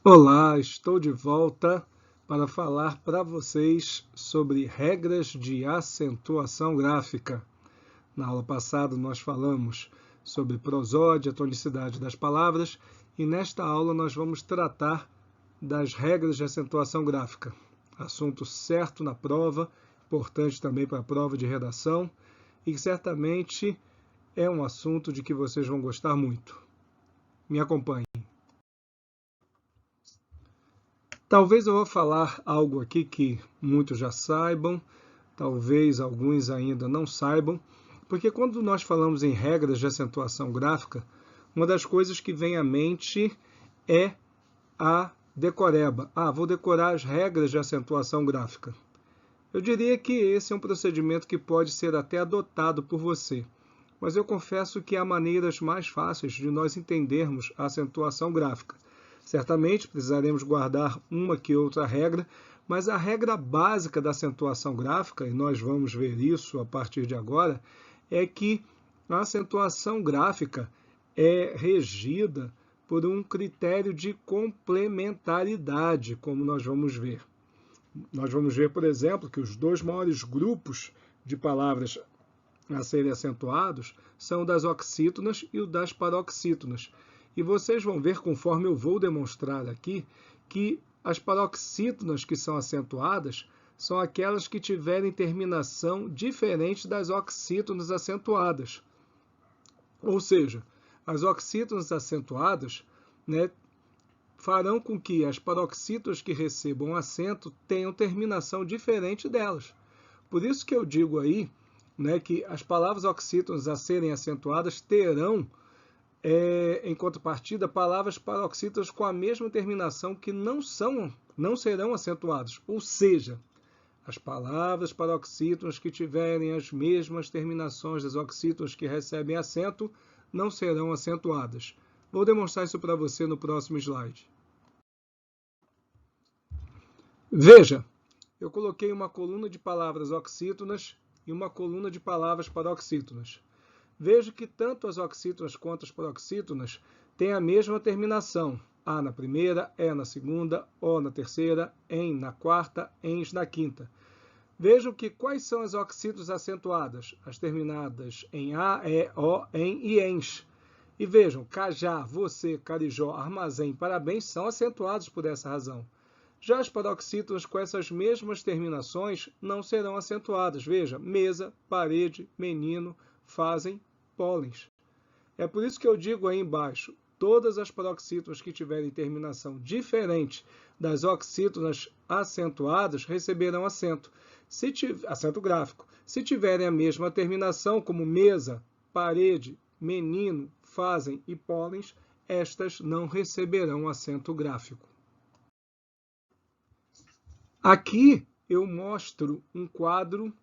Olá, estou de volta para falar para vocês sobre regras de acentuação gráfica. Na aula passada nós falamos sobre prosódia, tonicidade das palavras, e nesta aula nós vamos tratar das regras de acentuação gráfica. Assunto certo na prova, importante também para a prova de redação, e que certamente é um assunto de que vocês vão gostar muito. Me acompanhe. Talvez eu vou falar algo aqui que muitos já saibam, talvez alguns ainda não saibam, porque quando nós falamos em regras de acentuação gráfica, uma das coisas que vem à mente é a decoreba. Vou decorar as regras de acentuação gráfica. Eu diria que esse é um procedimento que pode ser até adotado por você, mas eu confesso que há maneiras mais fáceis de nós entendermos a acentuação gráfica. Certamente precisaremos guardar uma que outra regra, mas a regra básica da acentuação gráfica, e nós vamos ver isso a partir de agora, é que a acentuação gráfica é regida por um critério de complementaridade, como nós vamos ver. Nós vamos ver, por exemplo, que os dois maiores grupos de palavras a serem acentuados são o das oxítonas e o das paroxítonas. E vocês vão ver, conforme eu vou demonstrar aqui, que as paroxítonas que são acentuadas são aquelas que tiverem terminação diferente das oxítonas acentuadas. Ou seja, as oxítonas acentuadas, farão com que as paroxítonas que recebam acento tenham terminação diferente delas. Por isso que eu digo aí, que as palavras oxítonas a serem acentuadas terão, em contrapartida, palavras paroxítonas com a mesma terminação que não serão acentuadas. Ou seja, as palavras paroxítonas que tiverem as mesmas terminações das oxítonas que recebem acento não serão acentuadas. Vou demonstrar isso para você no próximo slide. Veja, eu coloquei uma coluna de palavras oxítonas e uma coluna de palavras paroxítonas. Vejo que tanto as oxítonas quanto as paroxítonas têm a mesma terminação. A na primeira, E na segunda, O na terceira, EN na quarta, ENS na quinta. Vejam que quais são as oxítonas acentuadas? As terminadas em A, E, O, EN e ENS. E vejam, cajá, você, carijó, armazém, parabéns são acentuados por essa razão. Já as paroxítonas com essas mesmas terminações não serão acentuadas. Veja, mesa, parede, menino, fazem, pólens. É por isso que eu digo aí embaixo, todas as paroxítonas que tiverem terminação diferente das oxítonas acentuadas receberão acento. Acento gráfico. Se tiverem a mesma terminação, como mesa, parede, menino, fazem e pólens, estas não receberão acento gráfico. Aqui eu mostro um quadro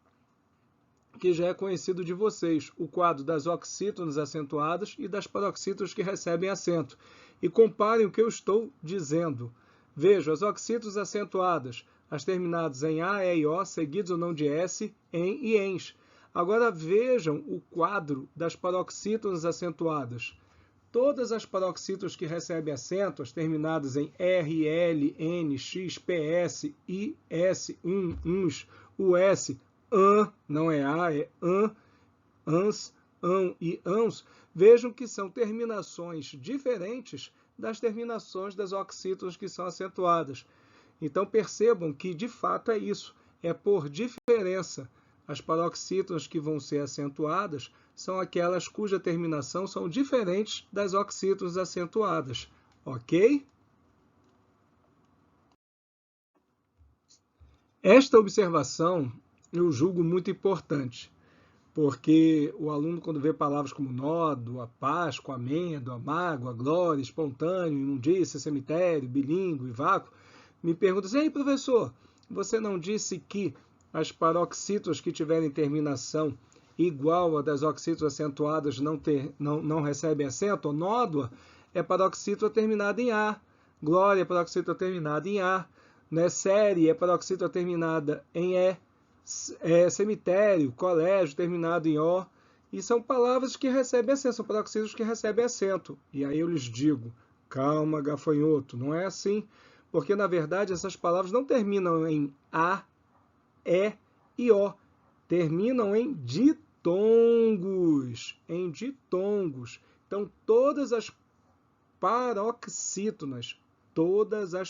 que já é conhecido de vocês, o quadro das oxítonas acentuadas e das paroxítonas que recebem acento. E comparem o que eu estou dizendo. Vejam, as oxítonas acentuadas, as terminadas em A, E e O, seguidos ou não de S, EN e ENS. Agora vejam o quadro das paroxítonas acentuadas. Todas as paroxítonas que recebem acento, as terminadas em R, L, N, X, PS, I, S, uns, o S, não é A, é ans, e ãos, vejam que são terminações diferentes das terminações das oxítonas que são acentuadas. Então percebam que de fato é isso, é por diferença. As paroxítonas que vão ser acentuadas são aquelas cuja terminação são diferentes das oxítonas acentuadas, ok? Esta observação eu julgo muito importante, porque o aluno, quando vê palavras como nódo, a Páscoa, a amêndoa, a mágoa, a glória, espontâneo, imundícia, cemitério, bilíngue, vácuo, me pergunta assim, ei, professor, você não disse que as paroxítonas que tiverem terminação igual a das oxítonas acentuadas não recebem acento? Nódoa é paroxítona terminada em A, glória é paroxítona terminada em A, série é paroxítona terminada em E, cemitério, colégio, terminado em O, e são palavras que recebem acento, são paroxítonas que recebem acento. E aí eu lhes digo, Calma, gafanhoto, não é assim, porque na verdade essas palavras não terminam em A, E e O, terminam em ditongos, Então todas as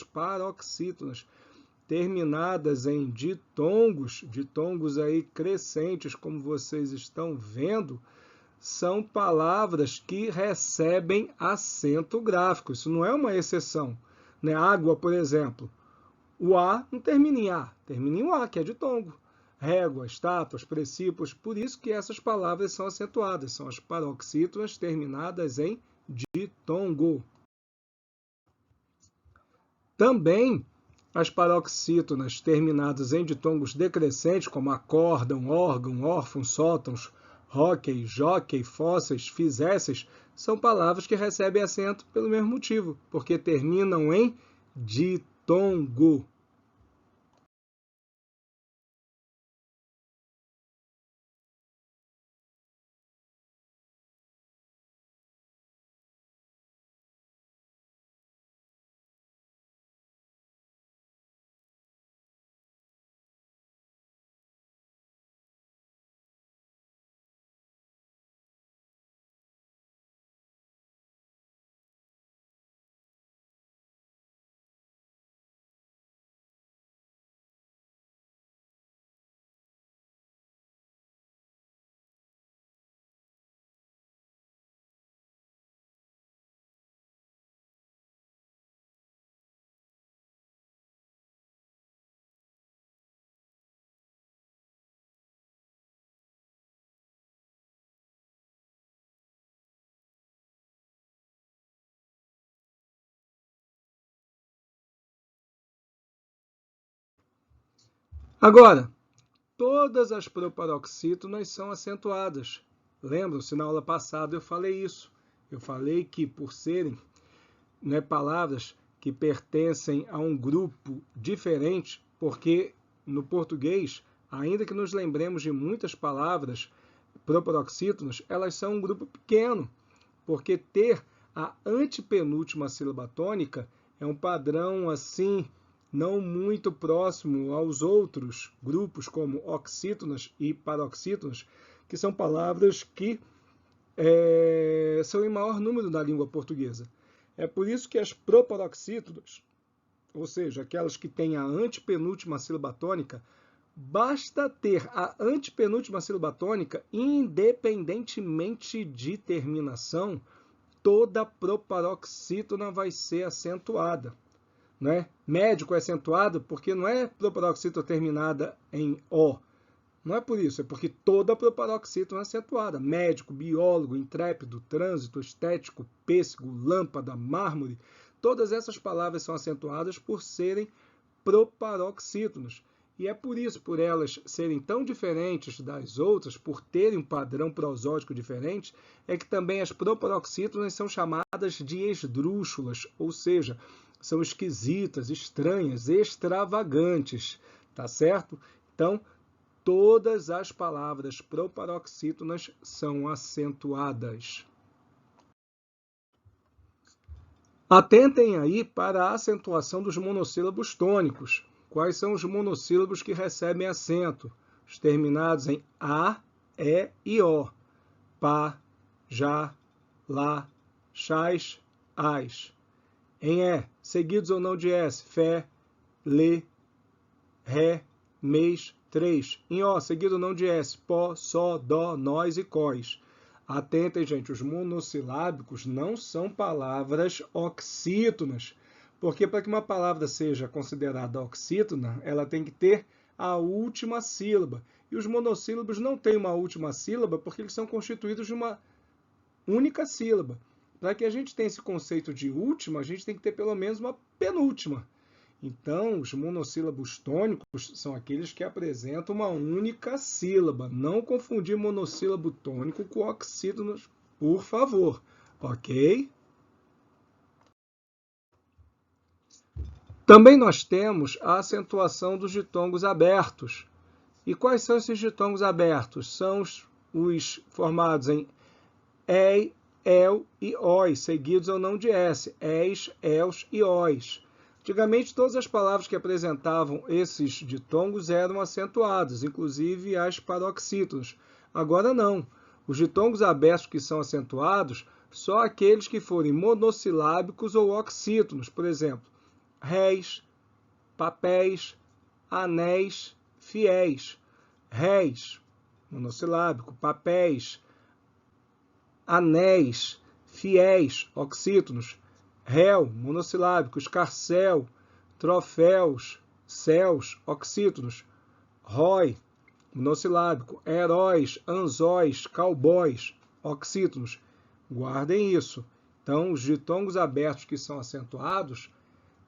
paroxítonas terminadas em ditongos aí crescentes, como vocês estão vendo, são palavras que recebem acento gráfico. Isso não é uma exceção, né? Água, por exemplo, o A não termina em A, termina em um A, que é ditongo. Régua, estátuas, precípios, por isso que essas palavras são acentuadas, são as paroxítonas terminadas em ditongo. Também as paroxítonas terminadas em ditongos decrescentes, como acórdão, órgão, órfão, sótãos, hóquei, jóquei, fósseis, fizesses, são palavras que recebem acento pelo mesmo motivo, porque terminam em ditongo. Agora, todas as proparoxítonas são acentuadas. Lembram-se, na aula passada eu falei isso. Eu falei que por serem palavras que pertencem a um grupo diferente, porque no português, ainda que nos lembremos de muitas palavras proparoxítonas, elas são um grupo pequeno, porque ter a antepenúltima sílaba tônica é um padrão assim não muito próximo aos outros grupos, como oxítonas e paroxítonas, que são palavras que são em maior número na língua portuguesa. É por isso que as proparoxítonas, ou seja, aquelas que têm a antepenúltima sílaba tônica, basta ter a antepenúltima sílaba tônica, independentemente de terminação, toda proparoxítona vai ser acentuada. Né? Médico é acentuado porque não é proparoxítona terminada em O. Não é por isso, é porque toda proparoxítona é acentuada. Médico, biólogo, intrépido, trânsito, estético, pêssego, lâmpada, mármore, todas essas palavras são acentuadas por serem proparoxítonas. E é por isso, por elas serem tão diferentes das outras, por terem um padrão prosódico diferente, é que também as proparoxítonas são chamadas de esdrúxulas, ou seja, são esquisitas, estranhas, extravagantes, tá certo? Então, todas as palavras proparoxítonas são acentuadas. Atentem aí para a acentuação dos monossílabos tônicos. Quais são os monossílabos que recebem acento? Os terminados em A, E e O. Pá, já, lá, chás, ás. Em E, seguidos ou não de S, fé, lê, ré, mês, 3. Em O, seguido ou não de S, pó, só, dó, nós e cós. Atentem, gente, os monossilábicos não são palavras oxítonas, porque para que uma palavra seja considerada oxítona, ela tem que ter a última sílaba. E os monossílabos não têm uma última sílaba porque eles são constituídos de uma única sílaba. Para que a gente tenha esse conceito de última, a gente tem que ter pelo menos uma penúltima. Então, os monossílabos tônicos são aqueles que apresentam uma única sílaba. Não confundir monossílabo tônico com oxítonos, por favor. Ok? Também nós temos a acentuação dos ditongos abertos. E quais são esses ditongos abertos? São os formados em EI, el e os, seguidos ou não de S. Es, els e os. Antigamente, todas as palavras que apresentavam esses ditongos eram acentuadas, inclusive as paroxítonas. Agora não. Os ditongos abertos que são acentuados, só aqueles que forem monossilábicos ou oxítonos. Por exemplo, réis, papéis, anéis, fiéis. Réis, monossilábico, papéis, anéis, fiéis, oxítonos, réu, monossilábico, escarcel, troféus, céus, oxítonos, rói, monossilábico, heróis, anzóis, cowboys, oxítonos. Guardem isso. Então, os ditongos abertos que são acentuados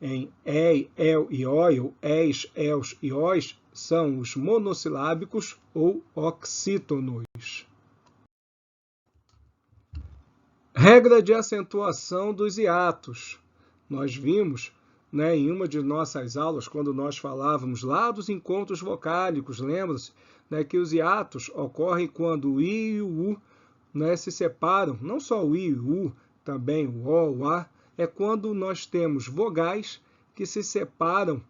em ei, el e oi, ou es, els e os, são os monossilábicos ou oxítonos. Regra de acentuação dos hiatos. Nós vimos, em uma de nossas aulas, quando nós falávamos lá dos encontros vocálicos, lembra-se, que os hiatos ocorrem quando o I e o U se separam. Não só o I e o U, também o O, o A, é quando nós temos vogais que se separam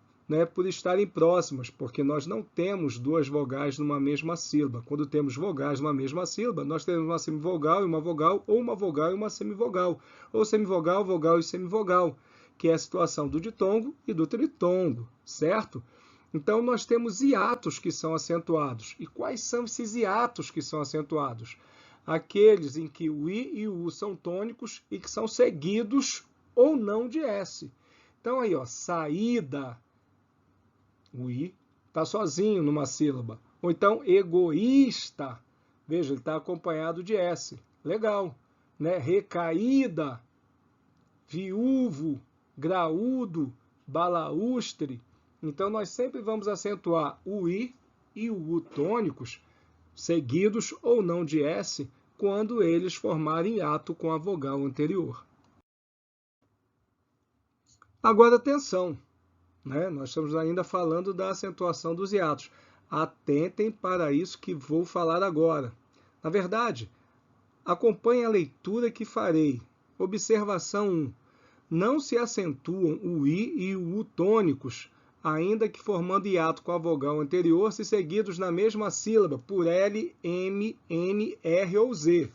por estarem próximas, porque nós não temos duas vogais numa mesma sílaba. Quando temos vogais numa mesma sílaba, nós temos uma semivogal e uma vogal, ou uma vogal e uma semivogal, ou semivogal, vogal e semivogal, que é a situação do ditongo e do tritongo, certo? Então, nós temos hiatos que são acentuados. E quais são esses hiatos que são acentuados? Aqueles em que o I e o U são tônicos e que são seguidos ou não de S. Então, aí, saída. O I está sozinho numa sílaba. Ou então, egoísta. Veja, ele está acompanhado de S. Legal. Recaída, viúvo, graúdo, balaústre. Então, nós sempre vamos acentuar o I e o U tônicos, seguidos ou não de S, quando eles formarem hiato com a vogal anterior. Agora, atenção. Nós estamos ainda falando da acentuação dos hiatos. Atentem para isso que vou falar agora. Na verdade, acompanhe a leitura que farei. Observação 1. Não se acentuam o I e o U tônicos, ainda que formando hiato com a vogal anterior, se seguidos na mesma sílaba, por L, M, N, R ou Z.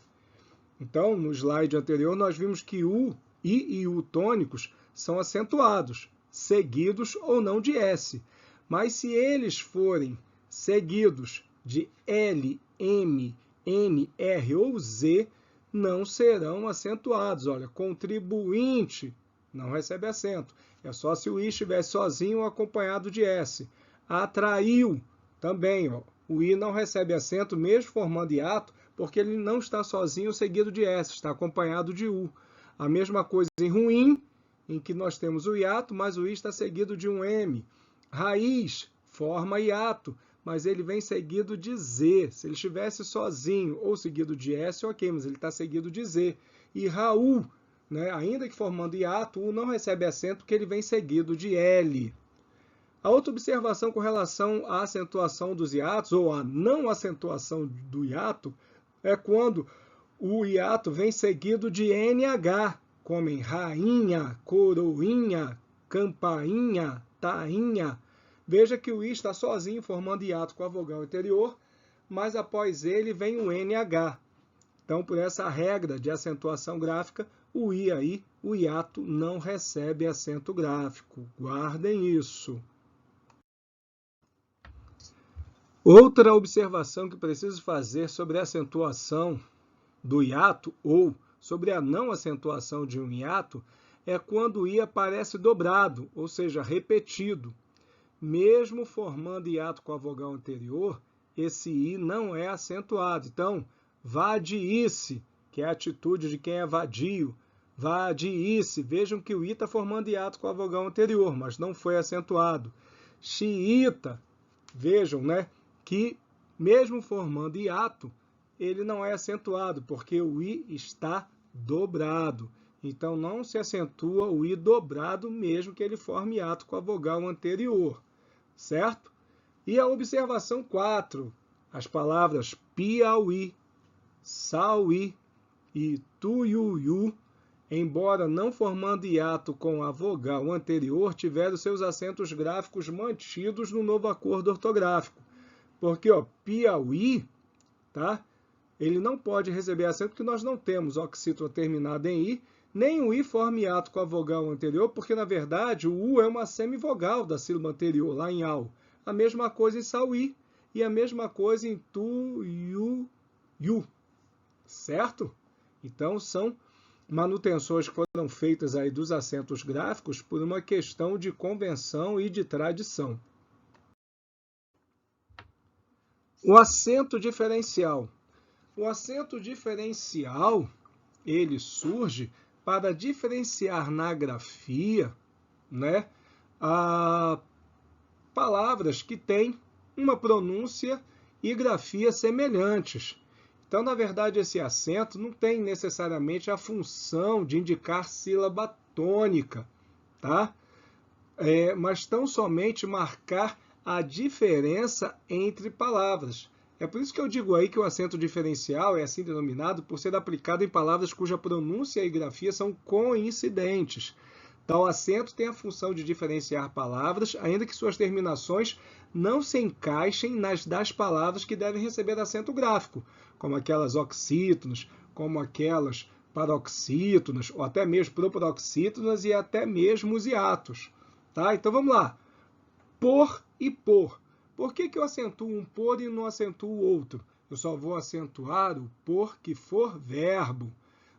Então, no slide anterior, nós vimos que o I e U tônicos são acentuados, seguidos ou não de S. Mas se eles forem seguidos de L, M, N, R ou Z, não serão acentuados. Olha, contribuinte não recebe acento. É só se o I estiver sozinho ou acompanhado de S. Atraiu também. O I não recebe acento, mesmo formando hiato, porque ele não está sozinho seguido de S, está acompanhado de U. A mesma coisa em ruim, em que nós temos o hiato, mas o I está seguido de um M. Raiz forma hiato, mas ele vem seguido de Z. Se ele estivesse sozinho ou seguido de S, ok, mas ele está seguido de Z. E Raul, ainda que formando hiato, U não recebe acento porque ele vem seguido de L. A outra observação com relação à acentuação dos hiatos, ou à não acentuação do hiato, é quando o hiato vem seguido de NH, como em rainha, coroinha, campainha, tainha. Veja que o I está sozinho, formando hiato com a vogal anterior, mas após ele vem o NH. Então, por essa regra de acentuação gráfica, o I aí, o hiato não recebe acento gráfico. Guardem isso. Outra observação que preciso fazer sobre a acentuação do hiato ou sobre a não acentuação de um hiato é quando o I aparece dobrado, ou seja, repetido. Mesmo formando hiato com a vogal anterior, esse I não é acentuado. Então, vadiisse, que é a atitude de quem é vadio, vadiisse. Vejam que o I está formando hiato com a vogal anterior, mas não foi acentuado. Xiita, vejam, que mesmo formando hiato, ele não é acentuado, porque o I está dobrado. Então, não se acentua o I dobrado, mesmo que ele forme hiato com a vogal anterior, certo? E a observação 4, as palavras Piauí, Sauí, e tu, yu, embora não formando hiato com a vogal anterior, tiveram seus acentos gráficos mantidos no novo acordo ortográfico. Porque, ó, Piauí, tá? Ele não pode receber acento porque nós não temos oxítona terminada em i, nem o i forma hiato com a vogal anterior, porque, na verdade, o u é uma semivogal da sílaba anterior, lá em au. A mesma coisa em sauí e a mesma coisa em tu, yu, certo? Então, são manutenções que foram feitas aí dos acentos gráficos por uma questão de convenção e de tradição. O acento diferencial. O acento diferencial, ele surge para diferenciar na grafia, né, palavras que têm uma pronúncia e grafia semelhantes. Então, na verdade, esse acento não tem necessariamente a função de indicar sílaba tônica, tá? Mas tão somente marcar a diferença entre palavras. É por isso que eu digo aí que o acento diferencial é assim denominado por ser aplicado em palavras cuja pronúncia e grafia são coincidentes. Tal acento tem a função de diferenciar palavras, ainda que suas terminações não se encaixem nas das palavras que devem receber acento gráfico, como aquelas oxítonas, como aquelas paroxítonas, ou até mesmo proparoxítonas e até mesmo os hiatos. Tá? Então vamos lá. Por e por. Por que eu acentuo um por e não acentuo o outro? Eu só vou acentuar o por que for verbo.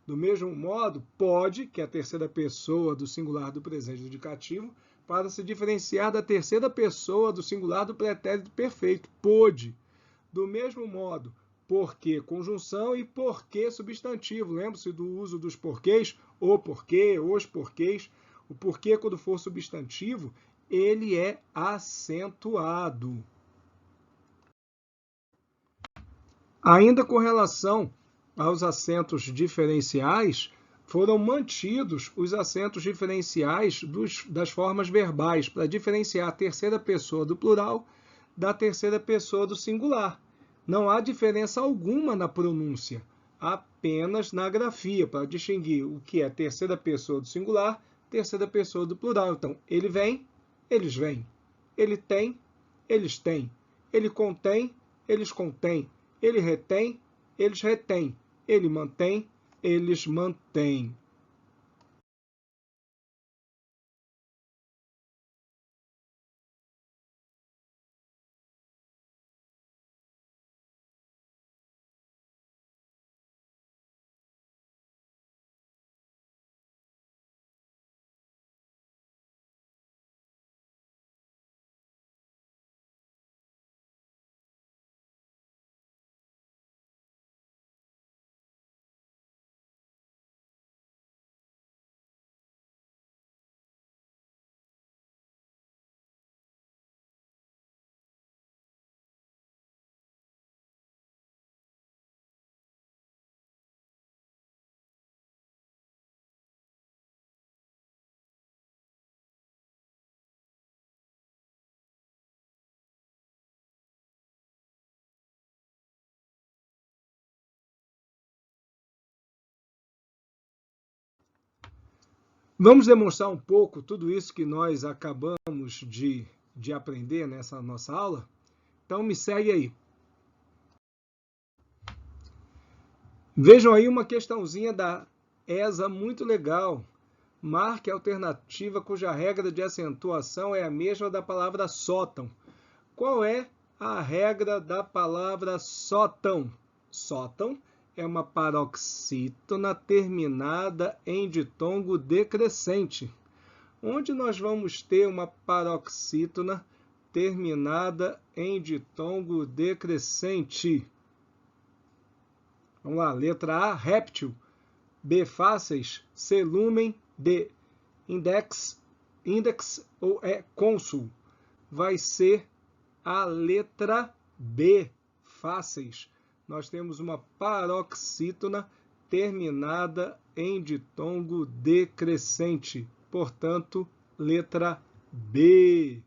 Do mesmo modo, pode, que é a terceira pessoa do singular do presente do indicativo, para se diferenciar da terceira pessoa do singular do pretérito perfeito. Pôde. Do mesmo modo, porque conjunção e porquê substantivo. Lembre-se do uso dos porquês, o porquê, os porquês. O porquê, quando for substantivo, ele é acentuado. Ainda com relação aos acentos diferenciais, foram mantidos os acentos diferenciais das formas verbais, para diferenciar a terceira pessoa do plural da terceira pessoa do singular. Não há diferença alguma na pronúncia, apenas na grafia, para distinguir o que é terceira pessoa do singular, terceira pessoa do plural. Então, ele vem, eles vêm. Ele tem, eles têm. Ele contém, eles contêm. Ele retém, eles retêm. Ele mantém, eles mantêm. Vamos demonstrar um pouco tudo isso que nós acabamos de aprender nessa nossa aula? Então, me segue aí. Vejam aí uma questãozinha da ESA muito legal. Marque a alternativa cuja regra de acentuação é a mesma da palavra sótão. Qual é a regra da palavra sótão? Sótão é uma paroxítona terminada em ditongo decrescente. Onde nós vamos ter uma paroxítona terminada em ditongo decrescente? Vamos lá, letra A, réptil. B, fáceis. C, lumen. D, index ou E, cônsul. Vai ser a letra B, fáceis. Nós temos uma paroxítona terminada em ditongo decrescente. Portanto, letra B.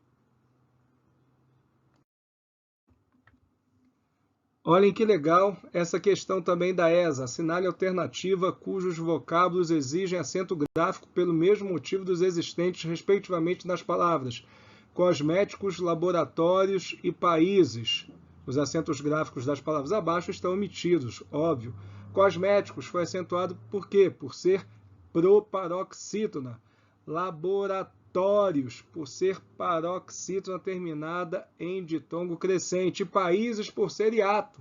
Olhem que legal essa questão também da ESA, assinale alternativa cujos vocábulos exigem acento gráfico pelo mesmo motivo dos existentes, respectivamente, nas palavras cosméticos, laboratórios e países. Os acentos gráficos das palavras abaixo estão omitidos, óbvio. Cosméticos foi acentuado por quê? Por ser proparoxítona. Laboratórios, por ser paroxítona terminada em ditongo crescente. E países, por ser hiato.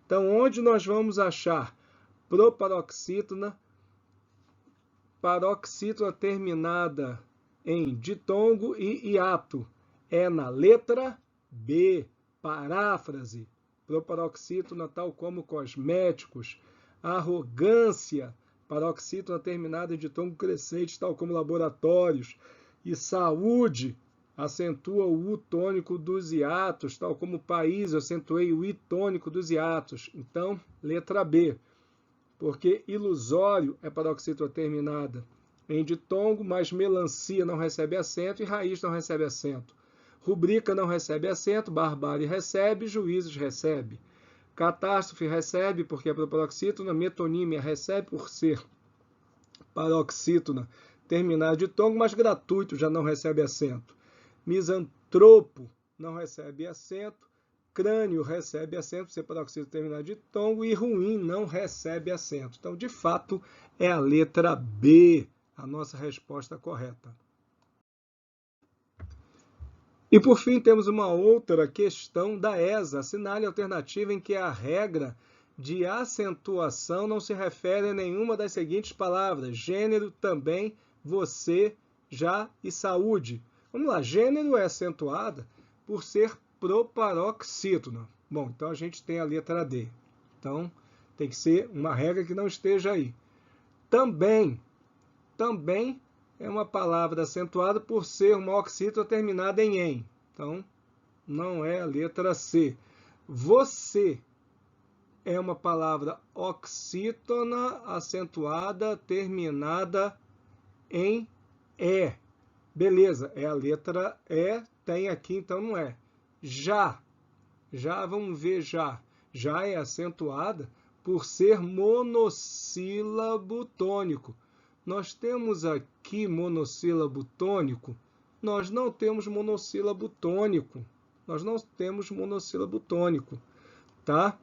Então, onde nós vamos achar proparoxítona, paroxítona terminada em ditongo e hiato? É na letra B, paráfrase. Proparoxítona, tal como cosméticos. Arrogância, paroxítona terminada em ditongo crescente, tal como laboratórios. E saúde, acentua o U tônico dos hiatos, tal como país, eu acentuei o I tônico dos hiatos. Então, letra B. Porque ilusório é paroxítona terminada em ditongo, mas melancia não recebe acento e raiz não recebe acento. Rubrica não recebe acento, barbárie recebe, juízes recebe. Catástrofe recebe porque é proparoxítona, metonímia recebe por ser paroxítona terminada de ditongo, mas gratuito já não recebe acento. Misantropo não recebe acento, crânio recebe acento, por ser paroxítona terminada de ditongo, e ruim não recebe acento. Então, de fato, é a letra B a nossa resposta correta. E, por fim, temos uma outra questão da ESA, assinale a alternativa em que a regra de acentuação não se refere a nenhuma das seguintes palavras: gênero, também, você, já e saúde. Vamos lá, gênero é acentuada por ser proparoxítona. Bom, então a gente tem a letra D. Então, tem que ser uma regra que não esteja aí. Também é uma palavra acentuada por ser uma oxítona terminada em "em". Então, não é a letra C. Você é uma palavra oxítona acentuada terminada em "e". Beleza, é a letra E, tem aqui, então não é. Já, vamos ver já. Já é acentuada por ser monossílabo tônico. Nós temos aqui monossílabo tônico? Nós não temos monossílabo tônico. Nós não temos monossílabo tônico, tá?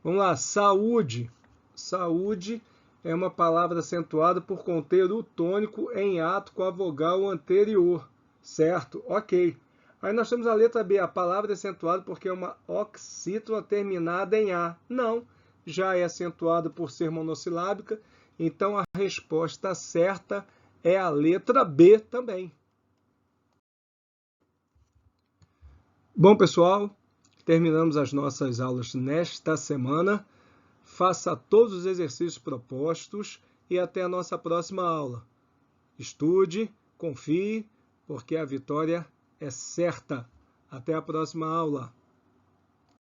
Vamos lá, saúde. Saúde é uma palavra acentuada por conter o tônico em ato com a vogal anterior, certo? Ok. Aí nós temos a letra B, a palavra é acentuada porque é uma oxítona terminada em A. Não, já é acentuada por ser monossilábica, então a resposta certa é a letra B também. Bom, pessoal, terminamos as nossas aulas nesta semana. Faça todos os exercícios propostos e até a nossa próxima aula. Estude, confie, porque a vitória é certa. Até a próxima aula.